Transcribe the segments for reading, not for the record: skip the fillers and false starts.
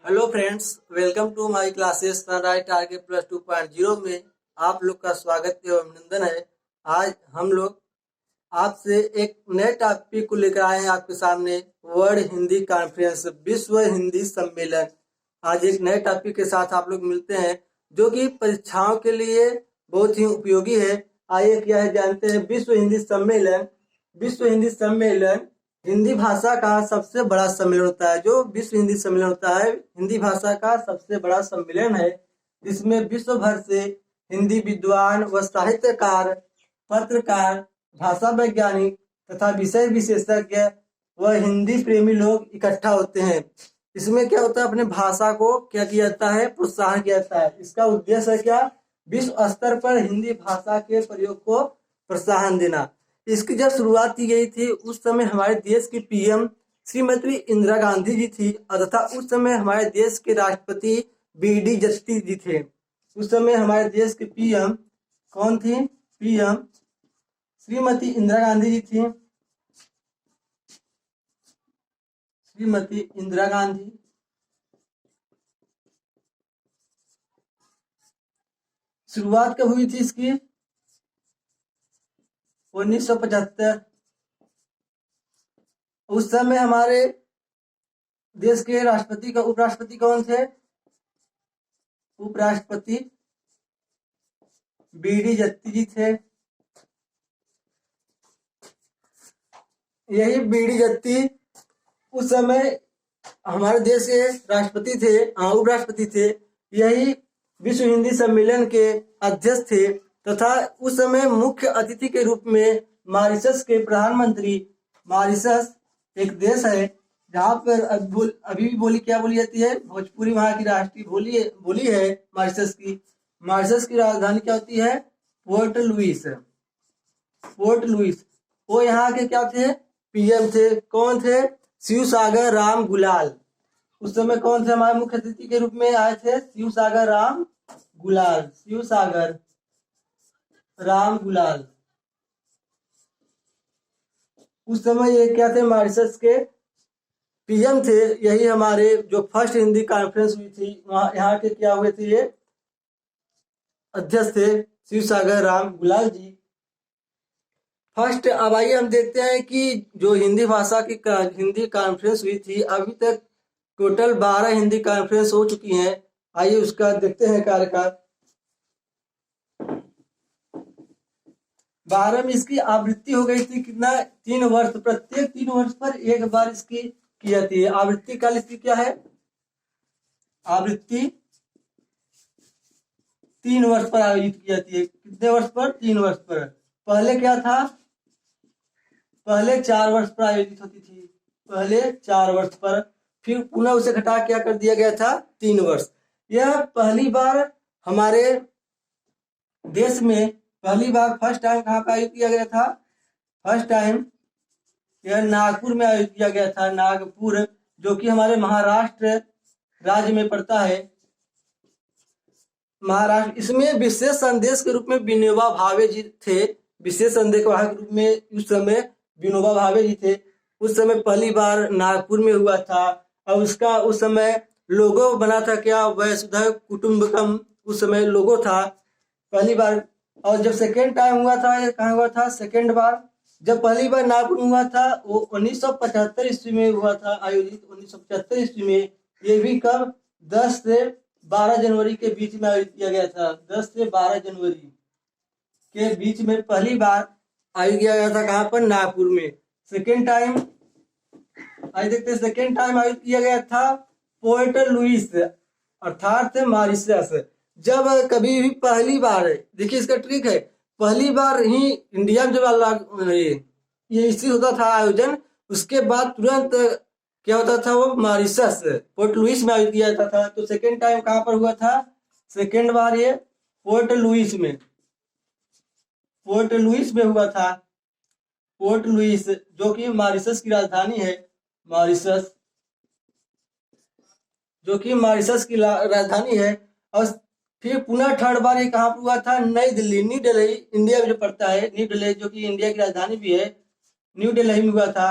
Hello friends, welcome to my classes Sunrise Target Plus 2.0 में आप लोग का स्वागत एवं अभिनंदन है। आज हम लोग आपसे एक नए टॉपिक को लेकर आए हैं आपके सामने। वर्ल्ड हिंदी कॉन्फ्रेंस, विश्व हिंदी सम्मेलन। आज एक नए टॉपिक के साथ आप लोग मिलते हैं जो कि परीक्षाओं के लिए बहुत ही उपयोगी है। आइए क्या है जानते हैं। विश्व हिंदी सम्मेलन, विश्व हिंदी सम्मेलन हिंदी भाषा का सबसे बड़ा सम्मेलन होता है। जो विश्व हिंदी सम्मेलन होता है हिंदी भाषा का सबसे बड़ा सम्मेलन है। इसमें विश्व भर से हिंदी विद्वान व साहित्यकार, पत्रकार, भाषा वैज्ञानिक तथा विषय विशेषज्ञ व हिंदी प्रेमी लोग इकट्ठा होते हैं। इसमें क्या होता है, अपने भाषा को क्या किया जाता है, प्रोत्साहन किया जाता है। इसका उद्देश्य है क्या, विश्व स्तर पर हिंदी भाषा के प्रयोग को प्रोत्साहन देना। इसकी जब शुरुआत की गई थी उस समय हमारे देश की पीएम श्रीमती इंदिरा गांधी जी थी, तथा उस समय हमारे देश के राष्ट्रपति बीडी जत्ती जी थे। उस समय हमारे देश के पीएम कौन थी? पीएम श्रीमती इंदिरा गांधी जी थी। श्रीमती इंदिरा गांधी। शुरुआत कब हुई थी इसकी? 1975। उस समय हमारे देश के राष्ट्रपति का उपराष्ट्रपति कौन थे? उपराष्ट्रपति बीडी जत्ती जी थे। यही बीडी जत्ती उस समय हमारे देश के राष्ट्रपति थे, उपराष्ट्रपति थे। यही विश्व हिंदी सम्मेलन के अध्यक्ष थे तथा उस समय मुख्य अतिथि के रूप में मॉरिशस के प्रधानमंत्री, मॉरिशस एक देश है जहाँ पर अभी भी बोली क्या बोली जाती है, भोजपुरी वहाँ की राष्ट्रीय बोली है मॉरिशस की। मॉरिशस की राजधानी क्या होती है? Port Louis. Port Louis. वो यहाँ के क्या थे? पीएम थे। कौन थे? शिवसागर राम गुलाल। उस समय कौन थे हमारे मुख्य अतिथि के रूप में आए थे? शिवसागर राम गुलाल। शिवसागर राम गुलाल। उस समय ये क्या थे? मॉरिशस के पीएम थे। यही हमारे जो फर्स्ट हिंदी कॉन्फ्रेंस हुई थी वहां यहाँ के क्या हुए थे? ये अध्यक्ष थे शिवसागर राम गुलाल जी। फर्स्ट अब आइए हम देखते हैं कि जो हिंदी भाषा की हिंदी कॉन्फ्रेंस हुई थी, अभी तक टोटल 12 हिंदी कॉन्फ्रेंस हो चुकी हैं। आइए उसका देखते हैं कार्यकाल। 12 में इसकी आवृत्ति हो गई थी कितना? 3 वर्ष। प्रत्येक 3 वर्ष पर एक बार इसकी की जाती है। आवृत्ति काल इसकी क्या है? आवृत्ति 3 वर्ष पर आयोजित की जाती है। कितने वर्ष पर? 3 वर्ष पर। पहले क्या था? पहले 4 वर्ष पर आयोजित होती थी। पहले 4 वर्ष पर, फिर पुनः उसे घटा क्या कर दिया गया था? 3 वर्ष। यह पहली बार हमारे देश में, पहली बार फर्स्ट टाइम कहाँ पे आयोजित किया गया था? फर्स्ट टाइम यह नागपुर में आयोजित किया गया था। नागपुर जो कि हमारे महाराष्ट्र राज्य में पड़ता है। महाराष्ट्र। इसमें विशेष संदेश के रूप में विनोबा भावे जी थे। विशेष संदेश के रूप में उस समय विनोबा भावे जी थे। उस समय पहली बार नागपुर में हुआ था। और उसका उस समय लोगो बना था क्या? वसुधैव कुटुंबकम उस समय लोगो था पहली बार। और जब सेकेंड टाइम हुआ था, ये कहाँ हुआ था? सेकेंड बार जब पहली बार नागपुर हुआ था वो 1975 ईस्वी में हुआ था, आयोजित 1975 ईस्वी में। ये भी कब? 10 से 12 जनवरी के बीच में आयोजित किया गया था। 10 से 12 जनवरी के बीच में पहली बार आयोजित किया गया था। कहाँ पर? नागपुर में। सेकेंड टाइम आइए देखते हैं। सेकेंड टाइम आयोजित किया गया था पोर्ट लुइस अर्थात मॉरिशस। जब कभी भी पहली बार, देखिए इसका ट्रिक है, पहली बार ही इंडिया में जब ये इसी होता था आयोजन, उसके बाद तुरंत क्या होता था? वो मॉरिशस पोर्ट लुइस में आयोजित किया जाता था। तो सेकेंड टाइम कहाँ पर हुआ था? सेकेंड बार ये पोर्ट लुइस में, पोर्ट लुइस में हुआ था। पोर्ट लुइस जो कि मॉरिशस की राजधानी है। मॉरिशस जो कि मॉरिशस की राजधानी है। और फिर पुनः थर्ड बार ये कहाँ पर हुआ था? नई दिल्ली, न्यू दिल्ली, इंडिया में जो पड़ता है। न्यू दिल्ली जो कि इंडिया की राजधानी भी है, न्यू दिल्ली में हुआ था।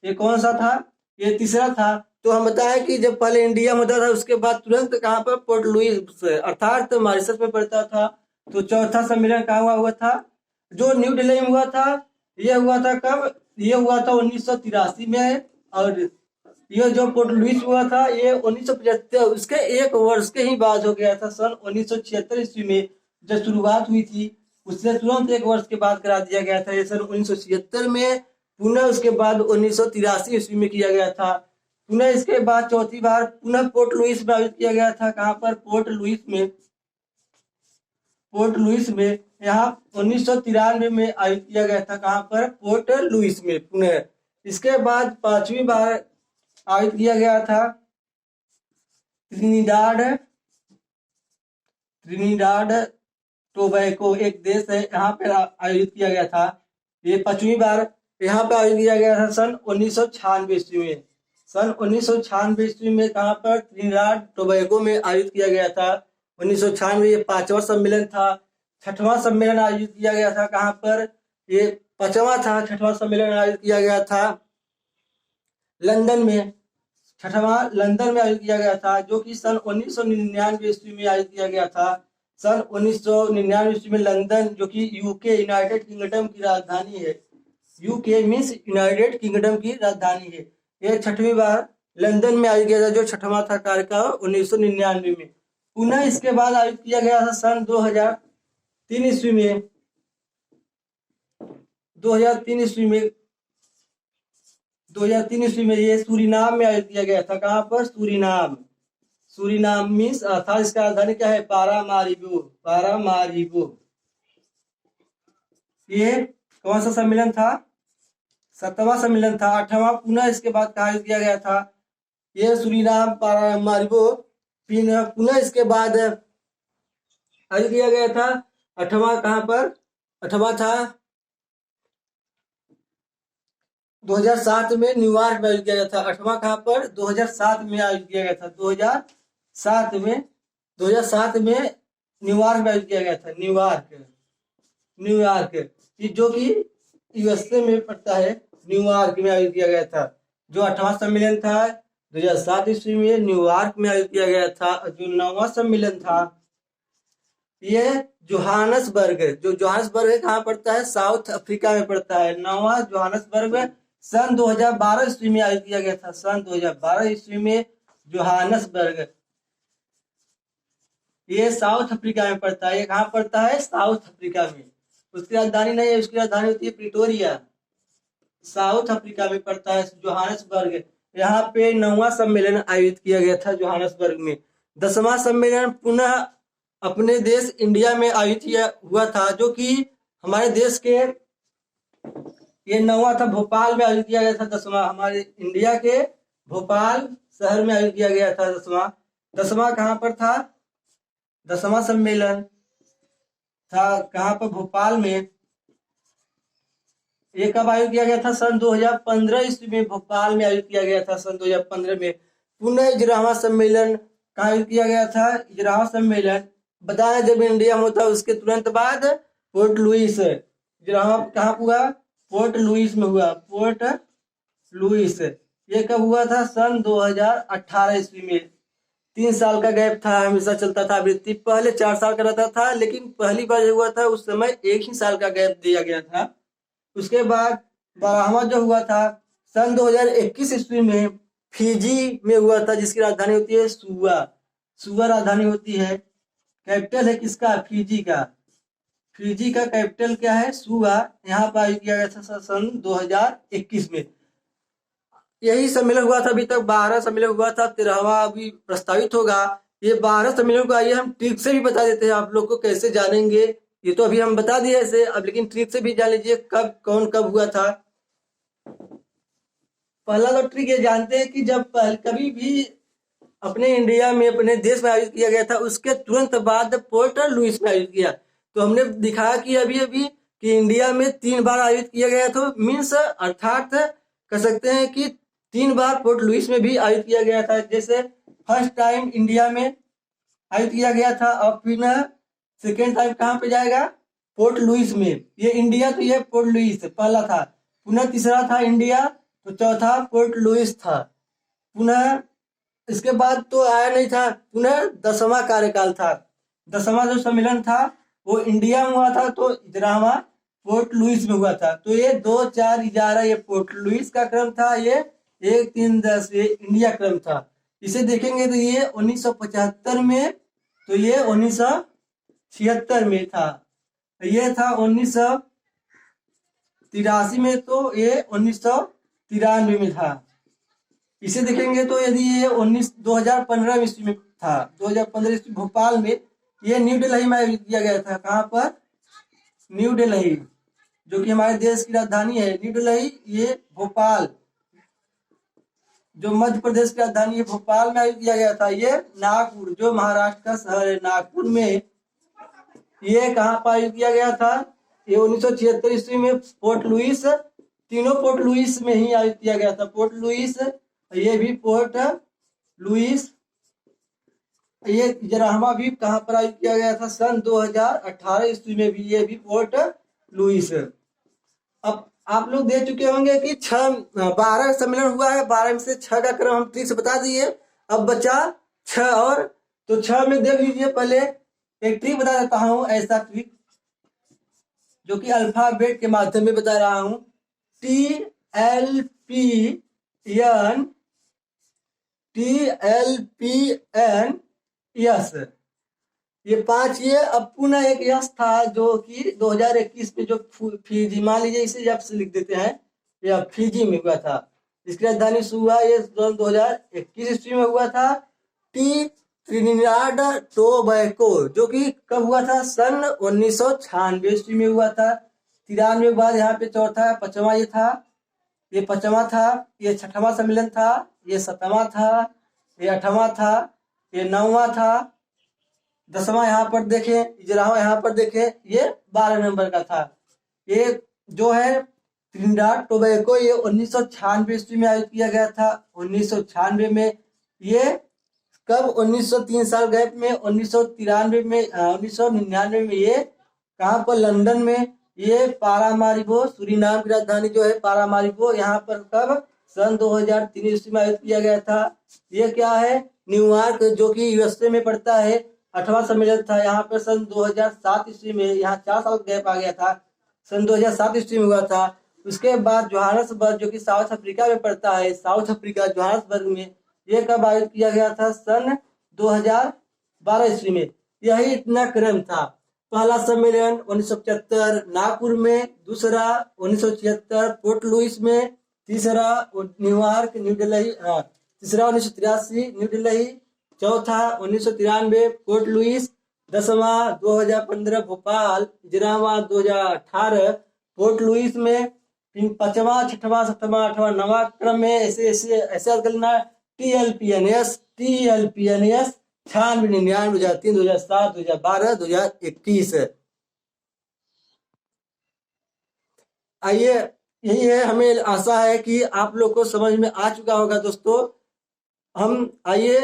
ये कौन सा था? ये तीसरा था। तो हम बताएं कि जब पहले इंडिया में होता था उसके बाद तुरंत कहाँ पर पोर्ट लुइस अर्थात मॉरिशस में पड़ता था। तो चौथा सम्मेलन कहाँ हुआ था? जो न्यू दिल्ली में हुआ था। यह हुआ था कब? यह हुआ था 1983 में। और यह जो पोर्ट लुइस हुआ था ये 1975 उसके एक वर्ष के ही बाद हो गया था। सन 1976 ईस्वी में जब शुरुआत हुई थी उससे तुरंत एक वर्ष के बाद करा दिया गया था ये सन 1976 में। पुनः उसके बाद 1983 ईस्वी में किया गया था। पुनः इसके बाद चौथी बार पुनः पोर्ट लुइस में आयोजित किया गया था। कहाँ पर? पोर्ट लुइस में। पोर्ट लुइस में यहाँ 1993 में आयोजित किया गया था। कहाँ पर? पोर्ट लुइस में पुनः। इसके बाद पांचवी बार आयोजित किया गया था त्रिनिदाद टोबैको एक देश है, यहाँ पर आयोजित किया गया था। ये पांचवी बार यहाँ पर आयोजित किया गया था सन 1996 ईस्वी में। सन 1996 ईस्वी में कहाँ पर? त्रिनिदाद टोबैगो में आयोजित किया गया था। 1996 ये पांचवा सम्मेलन था। छठवां सम्मेलन आयोजित किया गया था। कहाँ पर? ये पांचवा था। छठवां सम्मेलन आयोजित किया गया था लंदन में। छठवां लंदन में आयोजित किया गया था जो कि सन 1999 ईस्वी में आयोजित किया गया था। सन 1999 ईस्वी में लंदन जो कि यूके यूनाइटेड किंगडम की राजधानी है। यूके मीन्स यूनाइटेड किंगडम की राजधानी है। यह छठवीं बार लंदन में आयोजित किया था जो छठवां था कार्यकाल 1999 में। पुनः इसके बाद आयोजित किया गया था सन 2003 ईस्वी में। 2003 ईस्वी में ये सूरीनाम में आयोजित किया गया था। कहाँ पर? सूरीनाम मीन्स अर्थात इसका राजधानी क्या है? पारामारिबो। ये कौन सा सम्मेलन था? 7वां सम्मेलन था। 8वां पुनः इसके बाद आयोजित किया गया था। ये सूरीनाम पारामारिबो पुनः इसके बाद आयोजित किया गया था। 8वां कहाँ पर? 8वां था 2007 में न्यूयॉर्क में आयोजित किया गया था। 8वां कहाँ पर? 2007 में आयोजित किया गया था। 2007 में न्यूयॉर्क में आयोजित किया गया था। न्यूयॉर्क जो कि यूएसए में पड़ता है। न्यूयॉर्क में आयोजित किया गया था। जो 8वां सम्मेलन था 2007 ईस्वी में न्यूयॉर्क में आयोजित किया गया था। जो 9वां सम्मेलन था ये जोहानसबर्ग है कहाँ पड़ता है? साउथ अफ्रीका में पड़ता है। 9वां जोहानसबर्ग में सन 2012 ईस्वी में आयोजित किया गया था। सन 2012 ईस्वी में जोहानसबर्ग ये साउथ अफ्रीका में पड़ता है। ये कहाँ पड़ता है? साउथ अफ्रीका में। उसकी राजधानी नहीं है, उसकी राजधानी होती है प्रिटोरिया। साउथ अफ्रीका में पड़ता है जोहानसबर्ग। यहाँ पे 9वां सम्मेलन आयोजित किया गया था जोहानसबर्ग में। 10वां सम्मेलन पुनः अपने देश इंडिया में आयोजित हुआ था जो कि हमारे देश के ये 9वां था भोपाल में आयोजित किया गया था। 10वां हमारे इंडिया के भोपाल शहर में आयोजित किया गया था। 10वां कहाँ पर था? 10वां सम्मेलन था कहाँ पर? भोपाल में। ये कब आयोजित किया गया था? सन 2015 ईस्वी में भोपाल में आयोजित किया गया था। सन 2015 में। पुनः 11वां सम्मेलन कहाँ आयोजित किया गया था? 11वां सम्मेलन बताया जब इंडिया में होता उसके तुरंत बाद पोर्ट लुइस। 11वां कहाँ हुआ? पोर्ट लुइस में हुआ। पोर्ट लुइस ये कब हुआ था? सन 2018 ईस्वी में। 3 साल का गैप था, हमेशा चलता था वृत्ति। पहले 4 साल का रहता था लेकिन पहली बार जो हुआ था उस समय 1 ही साल का गैप दिया गया था। उसके बाद 12वां जो हुआ था सन 2021 ईस्वी में फिजी में हुआ था जिसकी राजधानी होती है सुवा राजधानी होती है। कैपिटल है किसका? फिजी का। फिजी का कैपिटल क्या है? सुवा। यहाँ पर आयोजित किया गया था सन 2021 में। यही सम्मेलन हुआ था। अभी तक 12 सम्मेलन हुआ था। 13वां अभी प्रस्तावित होगा। ये 12 सम्मेलन को आइए हम ट्रिक से भी बता देते हैं आप लोग को कैसे जानेंगे। ये तो अभी हम बता दिए ऐसे, अब लेकिन ट्रिक से भी जान लीजिए कब कौन कब हुआ था। पहला तो ट्रिक ये जानते हैं कि जब कभी भी अपने इंडिया में अपने देश में आयोजित किया गया था उसके तुरंत बाद पोर्ट लुइस में आयोजित किया। तो हमने दिखाया कि अभी कि इंडिया में 3 बार आयोजित किया गया था। मीन्स अर्थात कह सकते हैं कि 3 बार पोर्ट लुइस में भी आयोजित किया गया था। जैसे फर्स्ट टाइम इंडिया में आयोजित किया गया था और फिर सेकेंड टाइम कहाँ पे जाएगा? पोर्ट लुइस में। ये इंडिया तो ये पोर्ट लुइस पहला था। पुनः तीसरा था इंडिया तो चौथा पोर्ट लुइस था। पुनः इसके बाद तो आया नहीं था। पुनः 10वां कार्यकाल था। 10वां जो सम्मेलन था वो इंडिया में हुआ था, तो 11वां पोर्ट लुइस में हुआ था। तो ये 2, 4, 11 ये पोर्ट लुइस का क्रम था, ये 1, 3, 10 ये इंडिया क्रम था। इसे देखेंगे तो ये 1975 में, तो ये 1976 में था, ये था 1983 में, तो ये 1993 में था। इसे देखेंगे तो यदि ये 2015 ईस्वी में था, 2015 ईस्वी भोपाल में, ये न्यू दिल्ली में आयोजित किया गया था। कहाँ पर? न्यू दिल्ली, जो कि हमारे देश की राजधानी है। न्यू दिल्ली ये भोपाल, जो मध्य प्रदेश की राजधानी है, भोपाल में आयोजित किया गया था। ये नागपुर, जो महाराष्ट्र का शहर है, नागपुर में ये कहाँ पर आयोजित किया गया था? ये 1976 ईस्वी में पोर्ट लुइस, तीनों पोर्ट लुइस में ही आयोजित किया गया था। पोर्ट लुइस, ये भी पोर्ट लुइस, ये 11वां भी कहाँ पर आयोजित किया गया था? सन 2018 ईस्वी में भी, ये भी पोर्ट लुइस। अब आप लोग देख चुके होंगे कि 12 सम्मेलन हुआ है, 12 में से 6 का क्रम हम ठीक से बता दिए। अब बचा 6 और, तो 6 में देख लीजिए। पहले एक ट्रिक बता देता हूँ, ऐसा ट्रिक जो कि अल्फाबेट के माध्यम में बता रहा हूँ। TLPN, ये 5 ये। अब पुनः एक यश था जो कि 2021 में, जो फिजी, मान लीजिए इसे यफ से लिख देते हैं, यह फिजी में हुआ था। इसकी राजधानी हुआ ये 2021 ईस्वी में हुआ था। ट्रिनिडाड टोबैको, जो कि कब हुआ था? सन 1996 ईस्वी में हुआ था। 93 के बाद यहाँ पे चौथा 5वां ये था, ये 5वां था, ये 6वां सम्मेलन था, ये 7वां था, ये 8वां था, ये 9वां था, 10वां यहाँ पर देखें, 11वां यहाँ पर देखें, ये 12 नंबर का था। ये जो है ट्रिनिडाड टोबैको, ये 1996 ईस्वी में आयोजित किया गया था। 1996 में ये कब? 1903 साल गैप में 1999 में ये कहाँ पर? लंदन में। ये पारामारिबो, सूरीनाम की राजधानी जो है पारामारिबो, यहाँ पर कब? सन 2003 ईस्वी में आयोजित किया गया था। ये क्या है? न्यूयॉर्क, जो कि यूएसए में पड़ता है। 8वां सम्मेलन था यहाँ पर सन 2007 ईस्वी में, यहाँ 4 साल गैप आ गया था, सन 2007 ईस्वी में हुआ था। उसके बाद जोहान्सबर्ग, जो कि साउथ अफ्रीका में पड़ता है, साउथ अफ्रीका जोहान्सबर्ग में, ये कब आयोजित किया गया था? सन 2012 ईस्वी में। यही इतना क्रम था। पहला सम्मेलन 1975 नागपुर में, दूसरा 1976 पोर्ट लुइस में, तीसरा न्यूयॉर्क न्यू दिल्ली, तीसरा 1983 न्यू दिल्ली, चौथा 1993 पोर्ट लुइस, 10वां 2015 भोपाल, 11वां 2018 पोर्ट लुइस में, 5वां 6वां 7वां 8वां 9वां क्रम में ऐसे करना। TLPNS 96, 99, 2003, 2007, 2012, 2021। आइए, यही है, हमें आशा है कि आप लोग को समझ में आ चुका होगा दोस्तों। हम आइए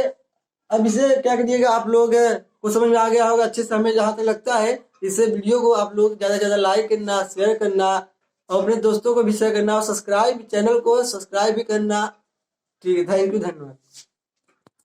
अब इसे क्या करिएगा, आप लोग को समझ में आ गया होगा अच्छे से, हमें जहाँ तक लगता है। इसे वीडियो को आप लोग ज़्यादा से ज़्यादा लाइक करना, शेयर करना, और अपने दोस्तों को भी शेयर करना, और चैनल को सब्सक्राइब भी करना। ठीक है, थैंक यू, धन्यवाद।